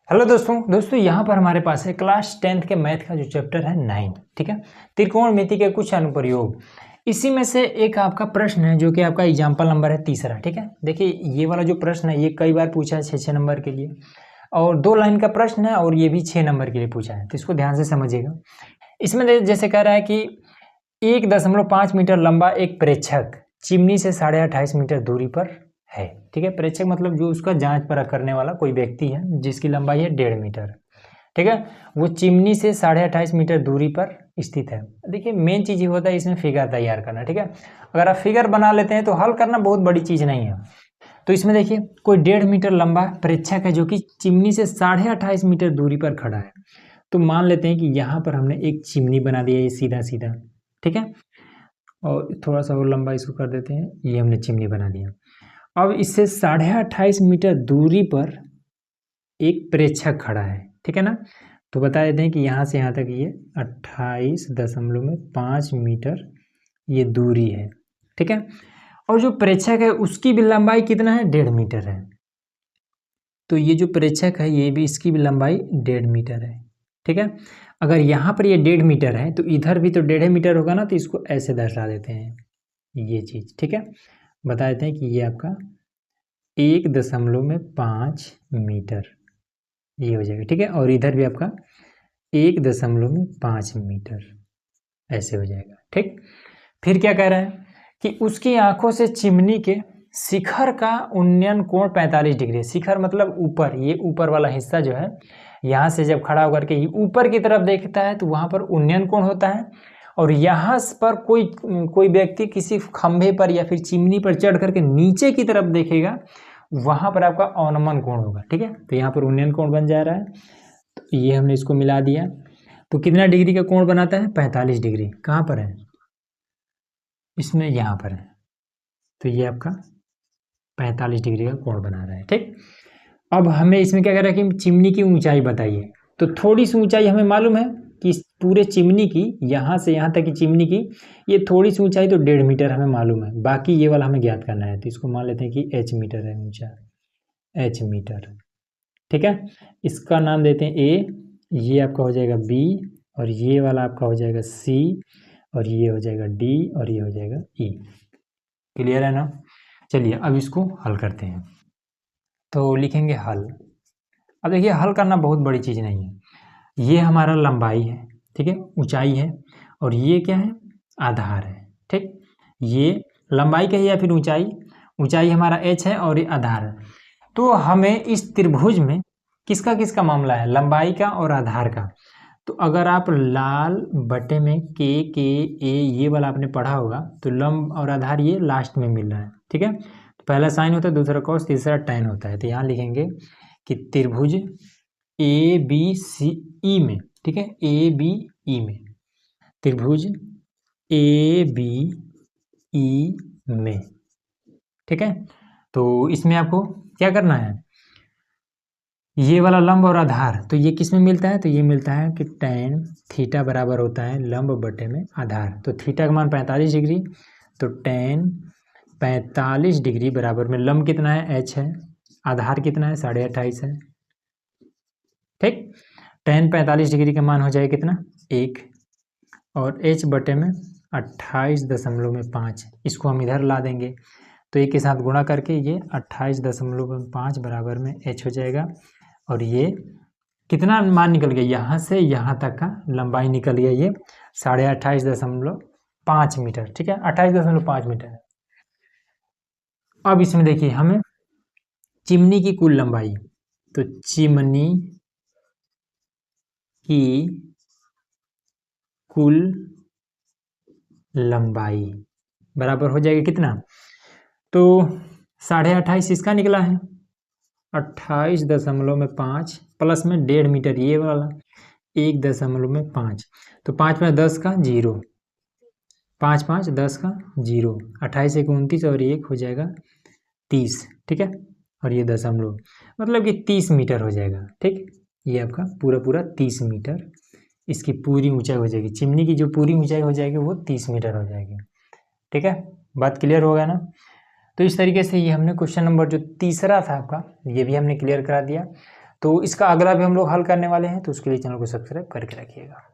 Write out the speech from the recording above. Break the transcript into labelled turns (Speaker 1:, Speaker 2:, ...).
Speaker 1: Hello दोस्तों यहाँ पर हमारे पास है क्लास 10th के मैथ का जो चैप्टर है 9। ठीक है, त्रिकोणमिति के कुछ अनुप्रयोग। इसी में से एक आपका प्रश्न है जो कि आपका एग्जाम्पल नंबर है तीसरा। ठीक है, देखिए ये वाला जो प्रश्न है ये कई बार पूछा है 6 नंबर के लिए, और 2 लाइन का प्रश्न है और ये भी 6 नंबर के लिए पूछा है, तो इसको ध्यान से समझिएगा। इसमें जैसे कह रहा है कि 1.5 मीटर लंबा एक प्रेक्षक चिमनी से 28.5 मीटर दूरी पर है। ठीक है, प्रेक्षक मतलब जो उसका जांच परख करने वाला कोई व्यक्ति है जिसकी लंबाई है 1.5 मीटर। ठीक है, वो चिमनी से 28.5 मीटर दूरी पर स्थित है। देखिए मेन चीज ये होता है इसमें फिगर तैयार करना। ठीक है, अगर आप फिगर बना लेते हैं तो हल करना बहुत बड़ी चीज नहीं है। तो इसमें देखिए कोई 1.5 मीटर लंबा प्रेक्षक है जो कि चिमनी से 28.5 मीटर दूरी पर खड़ा है। तो मान लेते हैं कि यहाँ पर हमने एक चिमनी बना दिया ये सीधा सीधा। ठीक है, और थोड़ा सा और लंबा इसको कर देते हैं, ये हमने चिमनी बना दिया। अब इससे 28.5 मीटर दूरी पर एक प्रेक्षक खड़ा है। ठीक है ना, तो बता देते हैं कि यहाँ से यहाँ तक ये 28.5 मीटर ये दूरी है। ठीक है, और जो प्रेक्षक है उसकी भी लंबाई कितना है, 1.5 मीटर है। तो ये जो प्रेक्षक है ये भी, इसकी भी लंबाई 1.5 मीटर है। ठीक है, अगर यहाँ पर ये 1.5 मीटर है तो इधर भी तो 1.5 मीटर होगा ना, तो इसको ऐसे दर्शा देते हैं ये चीज़। ठीक है, बता देते हैं कि ये आपका 1.5 मीटर ये हो जाएगा। ठीक है, और इधर भी आपका 1.5 मीटर ऐसे हो जाएगा। ठीक, फिर क्या कह रहा है कि उसकी आंखों से चिमनी के शिखर का उन्नयन कोण 45 डिग्री है। शिखर मतलब ऊपर, ये ऊपर वाला हिस्सा जो है, यहाँ से जब खड़ा होकर के ऊपर की तरफ देखता है तो वहाँ पर उन्नयन कोण होता है, और यहाँ पर कोई व्यक्ति किसी खंभे पर या फिर चिमनी पर चढ़ करके नीचे की तरफ देखेगा, वहाँ पर आपका अवनमन कोण होगा। ठीक है, तो यहाँ पर उन्नयन कोण बन जा रहा है, तो ये हमने इसको मिला दिया। तो कितना डिग्री का कोण बनाता है, 45 डिग्री। कहाँ पर है, इसमें यहाँ पर है, तो ये आपका 45 डिग्री का कोण बना रहा है। ठीक, अब हमें इसमें क्या कर रहा है कि चिमनी की ऊंचाई बताइए। तो थोड़ी सी ऊंचाई हमें मालूम है कि इस पूरे चिमनी की, यहाँ से यहाँ तक की चिमनी की ये थोड़ी सी ऊंचाई तो 1.5 मीटर हमें मालूम है, बाकी ये वाला हमें ज्ञात करना है। तो इसको मान लेते हैं कि h मीटर है ऊंचा, h मीटर। ठीक है, इसका नाम देते हैं a, ये आपका हो जाएगा b, और ये वाला आपका हो जाएगा c, और ये हो जाएगा d, और ये हो जाएगा e। क्लियर है ना। चलिए अब इसको हल करते हैं। तो लिखेंगे हल। अब देखिए हल करना बहुत बड़ी चीज़ नहीं है। ये हमारा लंबाई है, ठीक है, ऊंचाई है, और ये क्या है, आधार है। ठीक, ये लंबाई का है या फिर ऊंचाई, ऊंचाई हमारा h है और ये आधार है। तो हमें इस त्रिभुज में किसका किसका मामला है, लंबाई का और आधार का। तो अगर आप लाल बटे में के ए ये वाला आपने पढ़ा होगा, तो लंब और आधार ये लास्ट में मिल रहा है। ठीक है, तो पहला साइन होता है, दूसरा कॉस, तीसरा टैन होता है। तो यहाँ लिखेंगे कि त्रिभुज ए बी सी ई में, ठीक है, ए बी ई में, त्रिभुज ए बी ई में। ठीक है, तो इसमें आपको क्या करना है, ये वाला लंब और आधार, तो ये किस में मिलता है, तो ये मिलता है कि tan थीटा बराबर होता है लंब बटे में आधार। तो थीटा का मान 45 डिग्री, तो tan 45 डिग्री बराबर में लंब कितना है, h है, आधार कितना है, 28.5 है। ठीक, tan 45 डिग्री का मान हो जाए कितना, 1, और h बटे में 28.5, इसको हम इधर ला देंगे, तो एक के साथ गुणा करके ये 28.5 बराबर में h हो जाएगा। और ये कितना मान निकल गया, यहाँ से यहाँ तक का लंबाई निकल गया ये 28.5 मीटर। ठीक है, 28.5 मीटर। अब इसमें देखिए हमें चिमनी की कुल लंबाई, तो चिमनी की कुल लंबाई बराबर हो जाएगी कितना, तो 28.5 इसका निकला है, 28.5 प्लस में 1.5 मीटर ये वाला 1.5, तो 5 में 10 का 0, 5 5 10 का 0, 28 1 29, और 1 हो जाएगा 30। ठीक है, और ये दशमलव मतलब कि 30 मीटर हो जाएगा। ठीक, ये आपका पूरा पूरा 30 मीटर इसकी पूरी ऊंचाई हो जाएगी, चिमनी की जो पूरी ऊंचाई हो जाएगी वो 30 मीटर हो जाएगी। ठीक है, बात क्लियर होगा ना। तो इस तरीके से ये हमने क्वेश्चन नंबर जो तीसरा था आपका, ये भी हमने क्लियर करा दिया। तो इसका अगला भी हम लोग हल करने वाले हैं, तो उसके लिए चैनल को सब्सक्राइब करके रखिएगा।